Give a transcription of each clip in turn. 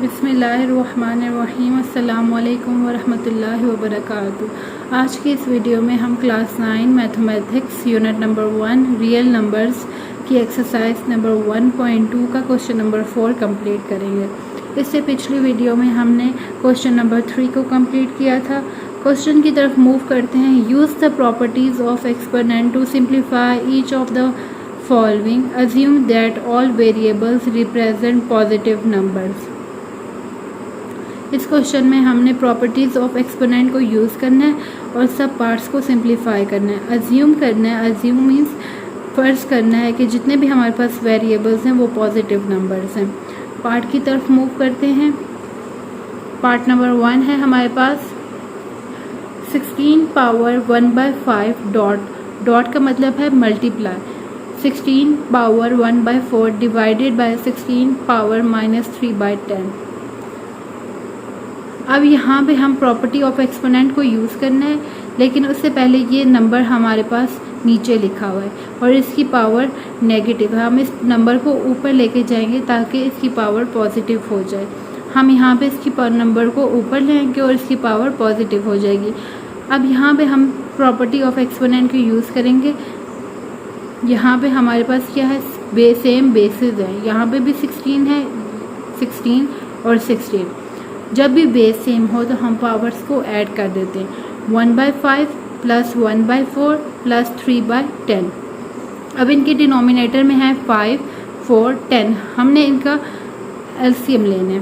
बिस्मिल्लाहिर्रहमानिर्रहीम। अस्सलामु अलैकुम वरहमतुल्लाहि वबरकातुहू। आज की इस वीडियो में हम class 9 mathematics unit number 1 real numbers की एक्सरसाइज नंबर 1.2 का क्वेश्चन नंबर 4 कंप्लीट करेंगे। इससे पिछली वीडियो में हमने क्वेश्चन नंबर 3 को कंप्लीट किया था। क्वेश्चन की तरफ मूव करते हैं। Use the properties of exponent to simplify each of the following. Assume that all variables represent positive numbers. इस क्वेश्चन में हमने प्रॉपर्टीज़ ऑफ एक्सपोनेंट को यूज़ करना है और सब पार्ट्स को सिंप्लीफाई करना है। अज्यूम करना है। अज्यूम मीन्स फ़र्ज़ करना है कि जितने भी हमारे पास वेरिएबल्स हैं वो पॉजिटिव नंबर्स हैं। पार्ट की तरफ मूव करते हैं। पार्ट नंबर 1 है हमारे पास 16 पावर 1/5 डॉट का मतलब है multiply. 16 power 1/4 divided by 16 power -3/10। अब यहाँ पे हम प्रॉपर्टी ऑफ एक्सपोनेंट को यूज़ करना है, लेकिन उससे पहले ये नंबर हमारे पास नीचे लिखा हुआ है और इसकी पावर नेगेटिव है। हम इस नंबर को ऊपर लेके जाएंगे ताकि इसकी पावर पॉजिटिव हो जाए। हम यहाँ पे इसकी नंबर को ऊपर लेंगे और इसकी पावर पॉजिटिव हो जाएगी। अब यहाँ पे हम प्रॉपर्टी ऑफ एक्सपोनेंट को यूज़ करेंगे। यहाँ पे हमारे पास क्या है, सेम बेसिस है। यहाँ पे भी 16 है, 16 और 16। जब भी बेस सेम हो तो हम पावर्स को ऐड कर देते हैं। 1/5 प्लस 1/4 प्लस 3/10। अब इनके डिनोमिनेटर में है 5, 4, 10। हमने इनका एलसीएम लेना है।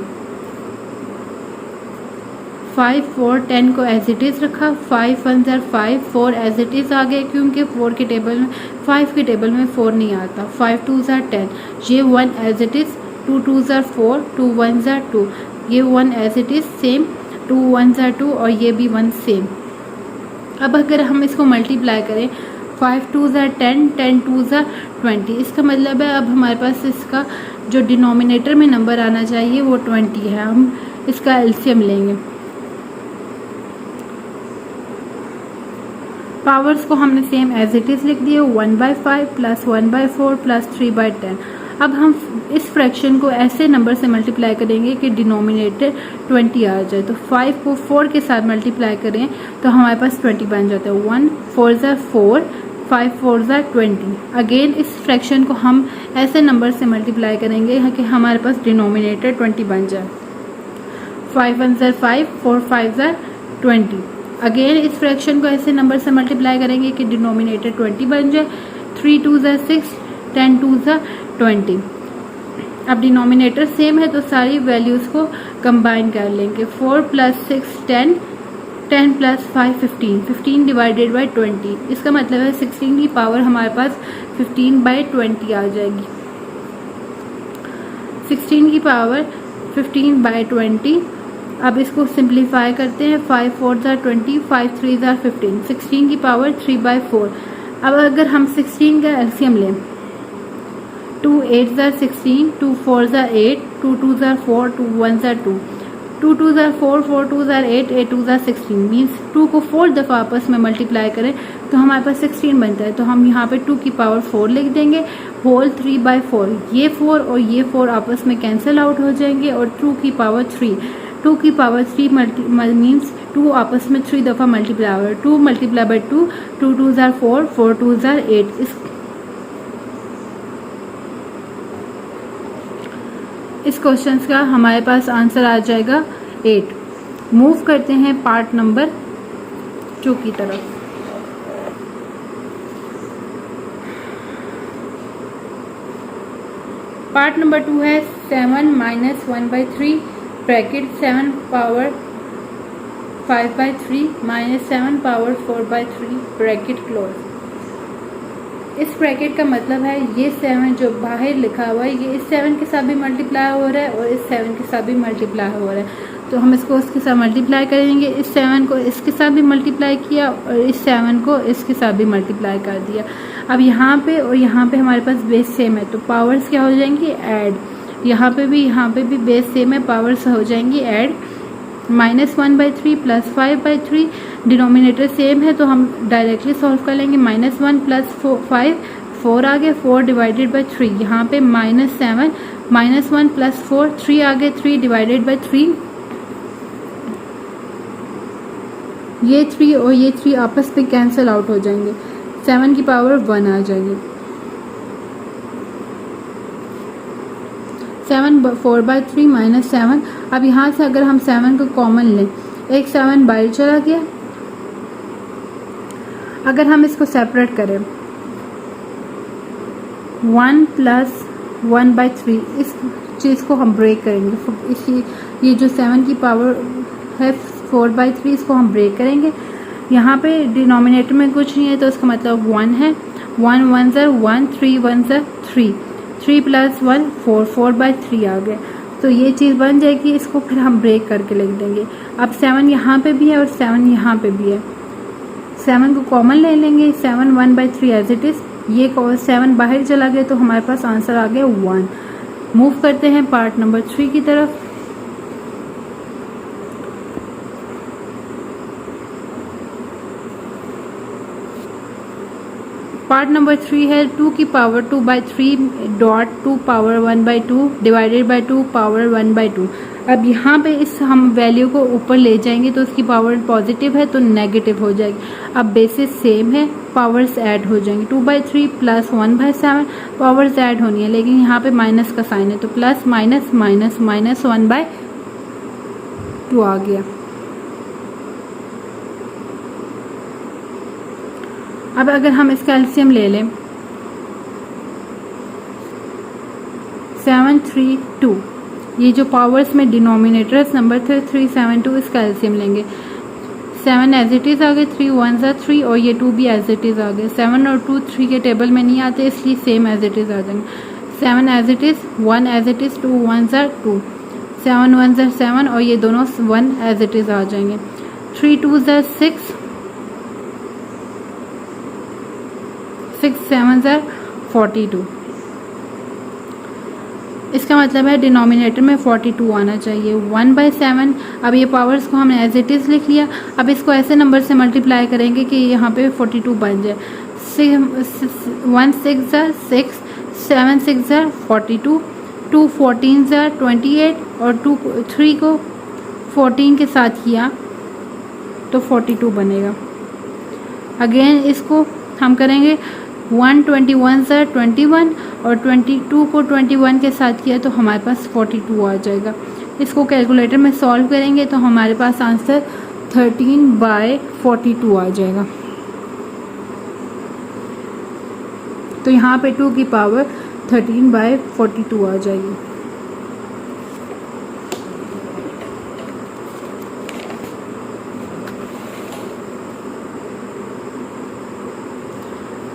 5, 4, 10 को एज इट इज़ रखा। 5 1 ज़र 5, 4 एज इट इज़ आ गए क्योंकि 4 के टेबल में 5 के टेबल में 4 नहीं आता। 5 2 ज़र 10, ये 1 एज इट इज़। 2 2 ज़र 4, 2 1 ज़र 2, ये 1 एज इट इज़ सेम। 2 1 ज़र 2 और ये भी 1 सेम। अब अगर हम इसको मल्टीप्लाई करें 5 2 ज़र 10, 10 2 ज़र 20। इसका मतलब है अब हमारे पास इसका जो डिनोमिनेटर में नंबर आना चाहिए वो 20 है। हम इसका एलसीएम लेंगे। पावर्स को हमने सेम एज इट इज़ लिख दिए। 1/5 प्लस 1/4 प्लस 3/10। अब हम इस फ्रैक्शन को ऐसे नंबर से मल्टीप्लाई करेंगे कि डिनोमिनेटर 20 आ जाए। तो 5 को 4 के साथ मल्टीप्लाई करें तो हमारे पास 20 बन जाता है। 1 4 ज़र 4, 5 4 ज़र 20। अगेन इस फ्रैक्शन को हम ऐसे नंबर से मल्टीप्लाई करेंगे कि हमारे पास डिनोमिनेटर 20 बन जाए। 5 1 ज़र 5, 4 5 ज़र 20। अगेन इस फ्रैक्शन को ऐसे नंबर से मल्टीप्लाई करेंगे कि डिनोमिनेटर 20 बन जाए। 3 2 ज़र 6, 10 2 ज़र 20। अब डिनोमिनेटर सेम है तो सारी वैल्यूज़ को कंबाइन कर लेंगे। 4 प्लस 6 10, 10 प्लस 5 15, 15 डिवाइडेड बाई 20। इसका मतलब है 16 की पावर हमारे पास 15/20 आ जाएगी। 16 की पावर 15/20। अब इसको सिंप्लीफाई करते हैं। 5 4 ज़र 20, 5 3 ज़र 15। 16 की पावर 3/4। अब अगर हम 16 का एलसीएम लें 2 8 ज़र 16, 2 4 ज़र 8, 2 2 ज़र 4, 2 1 ज़र 2, 2 2 ज़र 4, 4 2 ज़र 8, 8 2 ज़र 16। मीन्स 2 को 4 दफ़ा आपस में मल्टीप्लाई करें तो हमारे पास 16 बनता है। तो हम यहाँ पे 2 की पावर 4 लिख देंगे। होल 3/4। ये 4 और ये 4 आपस में कैंसिल आउट हो जाएंगे और 2 की पावर 3। 2 की पावर 3 मीन्स 2 आपस में 3 दफ़ा मल्टीप्लाई हो रहा है। 2 मल्टीप्लाई बाई 2, 2 2 ज़र 4, 4 2 ज़र 8। इस क्वेश्चन का हमारे पास आंसर आ जाएगा 8। मूव करते हैं पार्ट नंबर 2 की तरफ। पार्ट नंबर 2 है 7 - 1/3 bracket 7 power 5/3 - 7 power 4/3 bracket close. इस ब्रैकेट का मतलब है ये 7 जो बाहर लिखा हुआ है ये इस 7 के साथ भी मल्टीप्लाई हो रहा है और इस 7 के साथ भी मल्टीप्लाई हो रहा है। तो हम इसको इसके साथ मल्टीप्लाई करेंगे। इस 7 को इसके साथ भी मल्टीप्लाई किया और इस 7 को इसके साथ भी मल्टीप्लाई कर दिया। अब यहाँ पे और यहाँ पे हमारे पास बेस सेम है तो पावर्स क्या हो जाएंगी, ऐड। यहाँ पे भी बेस सेम है, पावर्स हो जाएंगी ऐड। -1/3 प्लस 5/3। डिनोमिनेटर सेम है तो हम डायरेक्टली सॉल्व कर लेंगे। -1 प्लस 5, 4 आ गया, 4 डिवाइडेड बाई 3, यहाँ पे -7, -1 + 4, 3 आ गए, 3 डिवाइडेड बाई 3, ये 3 और ये 3 आपस में कैंसिल आउट हो जाएंगे, 7 की पावर 1 आ जाएगी। 7 4/3 -7। अब यहाँ से अगर हम 7 को कॉमन लें, एक 7 बाहर चला गया। अगर हम इसको सेपरेट करें 1 + 1/3, इस चीज़ को हम ब्रेक करेंगे। इसी ये जो 7 की पावर है 4/3, इसको हम ब्रेक करेंगे। यहाँ पे डिनोमिनेटर में कुछ नहीं है तो इसका मतलब 1 है। 1 1 ज़ा 1, 3 1 ज़ा 3, 3 + 1 4, 4/3 आ गया। तो ये चीज़ बन जाएगी, इसको फिर हम ब्रेक करके लिख देंगे। अब 7 यहाँ पे भी है और 7 यहाँ पे भी है, 7 को कॉमन ले लेंगे, 7 1/3 एज इट इज़। ये 7 बाहर चला गया तो हमारे पास आंसर आ गया 1। मूव करते हैं पार्ट नंबर 3 की तरफ। पार्ट नंबर 3 है 2 की power 2/3 dot 2 power 1/2 divided by 2 power 1/2। अब यहाँ पे इस हम वैल्यू को ऊपर ले जाएंगे तो उसकी पावर पॉजिटिव है तो नेगेटिव हो जाएगी। अब बेसिस सेम है, पावर्स ऐड हो जाएंगे, 2/3 + 1/7 पावर्स ऐड होनी है, लेकिन यहाँ पे माइनस का साइन है तो प्लस माइनस माइनस माइनस 1/2 आ गया। अब अगर हम इसका एलसीएम ले लें 732, ये जो पावर्स में डिनोमिनेटर्स नंबर थे 372, इसका एलसीएम लेंगे। 7 एज इट इज़ आ गए, 3 1 ज़ा 3 और ये 2 भी एज इट इज़ आ गए। 7 और 2 3 के टेबल में नहीं आते इसलिए सेम एज इट इज़ आ जाएंगे। 7 as it is, 1 as it is, 2 1 ज़ा 2, 7 1 ज़ा 7 और ये दोनों 1 एज इट इज़ आ जाएंगे। 3 2 ज़ा 6, 6 7 ज़ा 42। इसका मतलब है डिनोमिनेटर में 42 आना चाहिए। 1/7। अब ये पावर्स को हमने एज इट इज़ लिख लिया। अब इसको ऐसे नंबर से मल्टीप्लाई करेंगे कि यहाँ पे 42 बन जाए। 1 6 ज़ा 6, 7 6 ज़ा 42, 2 14 ज़ा 28 और 3 को 14 के साथ किया तो 42 बनेगा। अगेन इसको हम करेंगे 1 21 ज़ा 21 और 22 को 21 के साथ किया तो हमारे पास 42 आ जाएगा। इसको कैलकुलेटर में सॉल्व करेंगे तो हमारे पास आंसर 13/42 आ जाएगा। तो यहाँ पे 2 की पावर 13/42 आ जाएगी।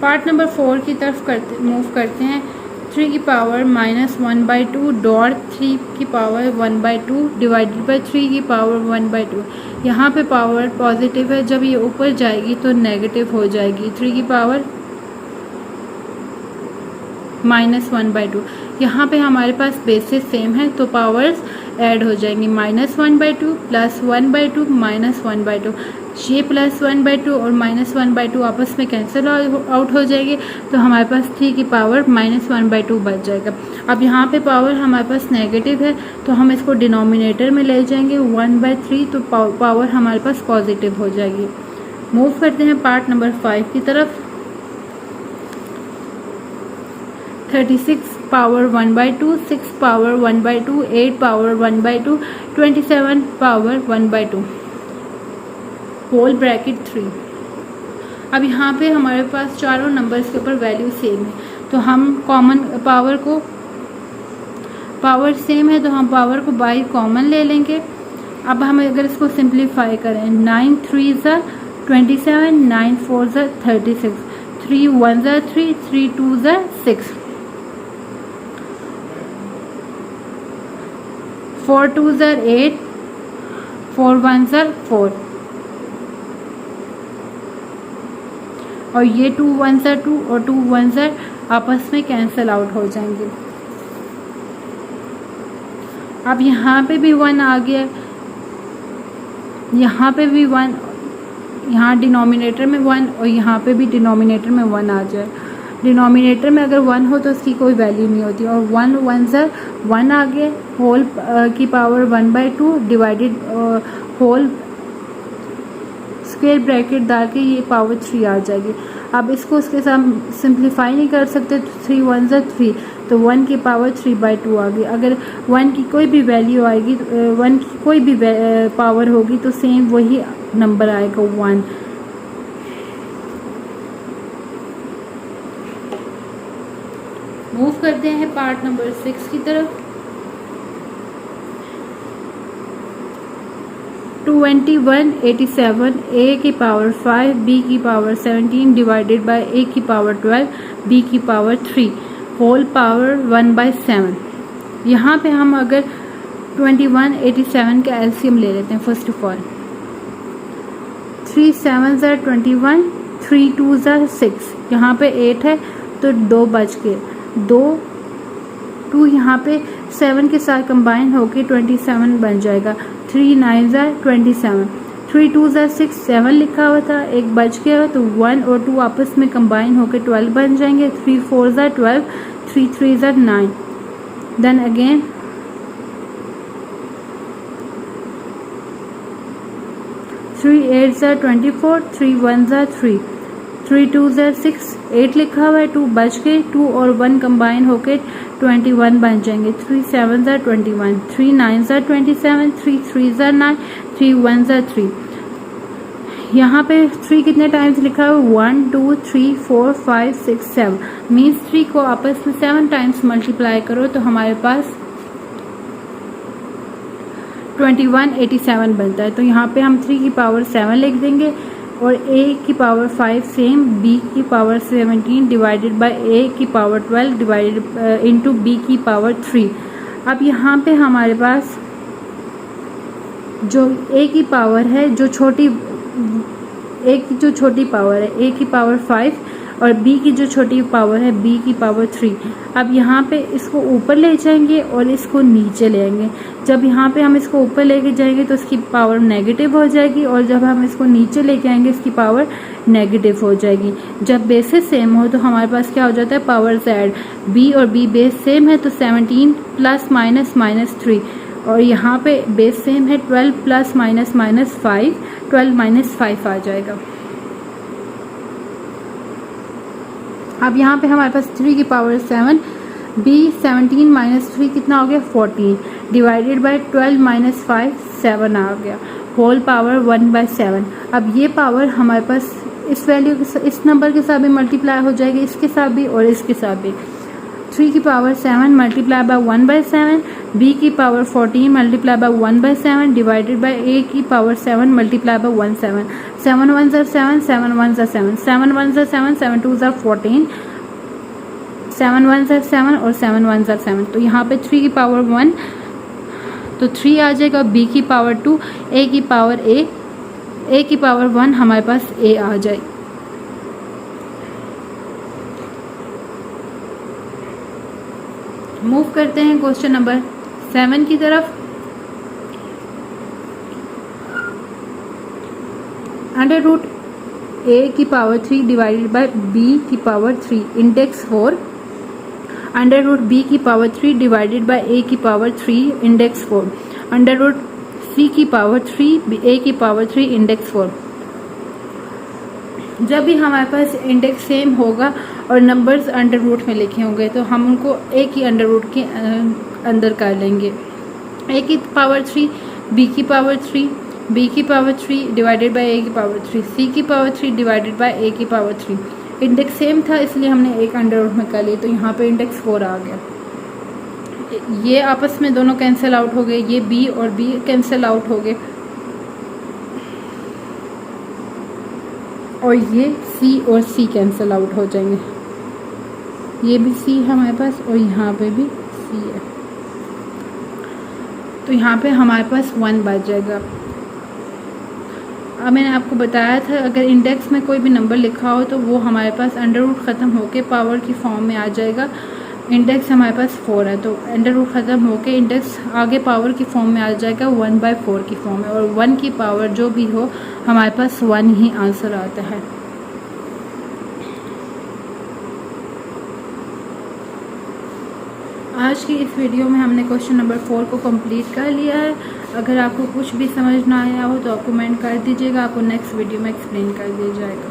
पार्ट नंबर 4 की तरफ मूव करते हैं। 3 की पावर -1/2 डॉट 3 की पावर 1/2 डिवाइडेड बाई 3 की पावर 1/2। यहाँ पे पावर पॉजिटिव है, जब ये ऊपर जाएगी तो नेगेटिव हो जाएगी। 3 की पावर -1/2। यहाँ पे हमारे पास बेसिस सेम है तो पावर्स ऐड हो जाएंगी। -1/2 + 1/2 -1/2। ये +1/2 और -1/2 आपस में कैंसिल आउट हो जाएंगे तो हमारे पास 3 की पावर -1/2 बच जाएगा। अब यहाँ पे पावर हमारे पास नेगेटिव है तो हम इसको डिनोमिनेटर में ले जाएंगे 1/3 तो पावर हमारे पास पॉजिटिव हो जाएगी। मूव करते हैं पार्ट नंबर 5 की तरफ। 36 power 1/2, 6 power 1/2, 8 power 1/2, 27 power 1/2 whole bracket 3। अब यहाँ पे हमारे पास चारों नंबर्स के ऊपर वैल्यू सेम है तो हम कॉमन पावर सेम है तो हम पावर को बाई कॉमन ले लेंगे। अब हम अगर इसको सिंप्लीफाई करें 9 3 ज़ा 27, 9 4 ज़ा 36, 3 1 ज़ा 3, 3 2 ज़ा 6, 4 2 ज़ा 8, 4 1 ज़ा 4 और ये 2 1 ज़ा 2 और 2 1 ज़ा आपस में कैंसिल आउट हो जाएंगे। अब यहाँ पे भी 1 आ गया, यहाँ पे भी 1, यहाँ डिनोमिनेटर में 1 और यहाँ पे भी डिनोमिनेटर में 1 आ जाए। डिनोमिनेटर में अगर 1 हो तो उसकी कोई वैल्यू नहीं होती, और 1 1 ज़र 1 आ गया, होल की power 1/2 divided whole square bracket डाल के ये पावर 3 आ जाएगी। अब इसको उसके साथ सिंप्लीफाई नहीं कर सकते, तो 3 1 ज़र 3, तो 1 की पावर 3/2 आ गई। अगर 1 की कोई भी वैल्यू आएगी, 1 की कोई भी पावर होगी तो सेम वही नंबर आएगा 1। मूव करते हैं पार्ट नंबर 6 की तरफ। 2187 a की पावर 5 b की पावर 17 डिवाइडेड बाय a की पावर 12 b की पावर 3 होल पावर 1/7। यहाँ पे हम अगर 2187 का एलसीएम ले लेते हैं। फर्स्ट ऑफ ऑल 3 7 ज़र 21, 3 2 ज़र 6, यहाँ पे 8 है तो 2 बच गए, 2 यहाँ पे 7 के साथ कंबाइन होके 27 बन जाएगा। 3 9 ज़र 27, 3 2 ज़र 6, 7 लिखा हुआ था, एक बच गया, तो 1 और 2 आपस में कंबाइन होके 12 बन जाएंगे। 3 4 ज़र 12, 3 3 ज़र 9, देन अगेन 3 8 ज़र 24, 3 1 ज़र 3, 3 2 ज़र 6, 8 लिखा हुआ है, 2 बच गए, 2 और 1 कंबाइन होके 21 बन जाएंगे। 3 7 ज़र 21, 3 9 ज़र 27, 3 3 ज़र 9, 3 1 ज़र 3। यहाँ पे 3 कितने टाइम्स लिखा है? 1 2 3 4 5 6 7, मीन्स 3 को आपस में 7 टाइम्स मल्टीप्लाई करो तो हमारे पास 2187 बनता है। तो यहाँ पे हम 3 की पावर 7 लिख देंगे और a की पावर 5 सेम, b की पावर 17 डिवाइडेड बाय a की पावर 12 डिवाइडेड इनटू b की पावर 3। अब यहाँ पे हमारे पास जो a की पावर है, जो छोटी पावर है a की पावर 5 और b की जो छोटी पावर है b की पावर 3। अब यहाँ पे इसको ऊपर ले जाएंगे और इसको नीचे ले आएंगे। जब यहाँ पे हम इसको ऊपर लेके जाएंगे तो इसकी पावर नेगेटिव हो जाएगी, और जब हम इसको नीचे लेके आएंगे इसकी पावर नेगेटिव हो जाएगी। जब बेसेस सेम हो तो हमारे पास क्या हो जाता है? Power Z. b और b बेस सेम है तो 17 प्लस माइनस माइनस 3, और यहाँ पे बेस सेम है 12 प्लस माइनस माइनस 5, 12 माइनस 5 आ जाएगा। अब यहाँ पे हमारे पास 3 की पावर 7, b 17 माइनस 3 कितना हो गया? 14 डिवाइडेड बाय 12 माइनस 5, 7 आ गया, होल पावर 1/7। अब ये पावर हमारे पास इस वैल्यू के इस नंबर के साथ भी मल्टीप्लाई हो जाएगी, इसके साथ भी और इसके साथ भी। 3 की पावर 7 मल्टीप्लाई बाय 1/7, b की power 14 multiply by 1/7 divided by a की पावर 7 मल्टीप्लाई बाय 1/7। 7 1 ज़र 7, 7 1 ज़र 7, 7 1 ज़र 7, 7 2 ज़र 14, 7 1 ज़र 7 और 7 1 ज़र 7। तो यहाँ पे 3 की पावर 1 तो 3 आ जाएगा, b की पावर 2, a की पावर a की पावर 1 हमारे पास a आ जाए। मूव करते हैं क्वेश्चन नंबर 7 की तरफ। अंडर रूट a की पावर 3 डिवाइडेड बाय b की power 3 index 4, under root b की पावर 3 डिवाइडेड बाय a की power 3 index 4, under root c की पावर 3 a की पावर 3 इंडेक्स 4। जब भी हमारे पास इंडेक्स सेम होगा और नंबर्स अंडर रूट में लिखे होंगे तो हम उनको एक ही अंडर रूट के अंदर कर लेंगे। a की पावर 3, b की पावर 3, b की पावर 3 डिवाइडेड बाय a की पावर 3, c की पावर 3 डिवाइडेड बाय a की पावर 3। इंडेक्स सेम था इसलिए हमने एक अंडर रूट में कर लिया, तो यहाँ पे इंडेक्स 4 आ गया। ये आपस में दोनों कैंसिल आउट हो गए, ये b और b कैंसिल आउट हो गए, और ये c और c कैंसिल आउट हो जाएंगे। ये भी c है हमारे पास और यहाँ पे भी c है, तो यहाँ पे हमारे पास 1 बच जाएगा। अब मैंने आपको बताया था अगर इंडेक्स में कोई भी नंबर लिखा हो तो वो हमारे पास अंडर रूट ख़त्म होके पावर की फॉर्म में आ जाएगा। इंडेक्स हमारे पास 4 है तो अंडर रूट ख़त्म होके इंडेक्स आगे पावर की फॉर्म में आ जाएगा 1/4 की फॉर्म में, और 1 की पावर जो भी हो हमारे पास 1 ही आंसर आता है। आज की इस वीडियो में हमने क्वेश्चन नंबर 4 को कंप्लीट कर लिया है। अगर आपको कुछ भी समझ ना आया हो तो आप कमेंट कर दीजिएगा, आपको नेक्स्ट वीडियो में एक्सप्लेन कर दिया जाएगा।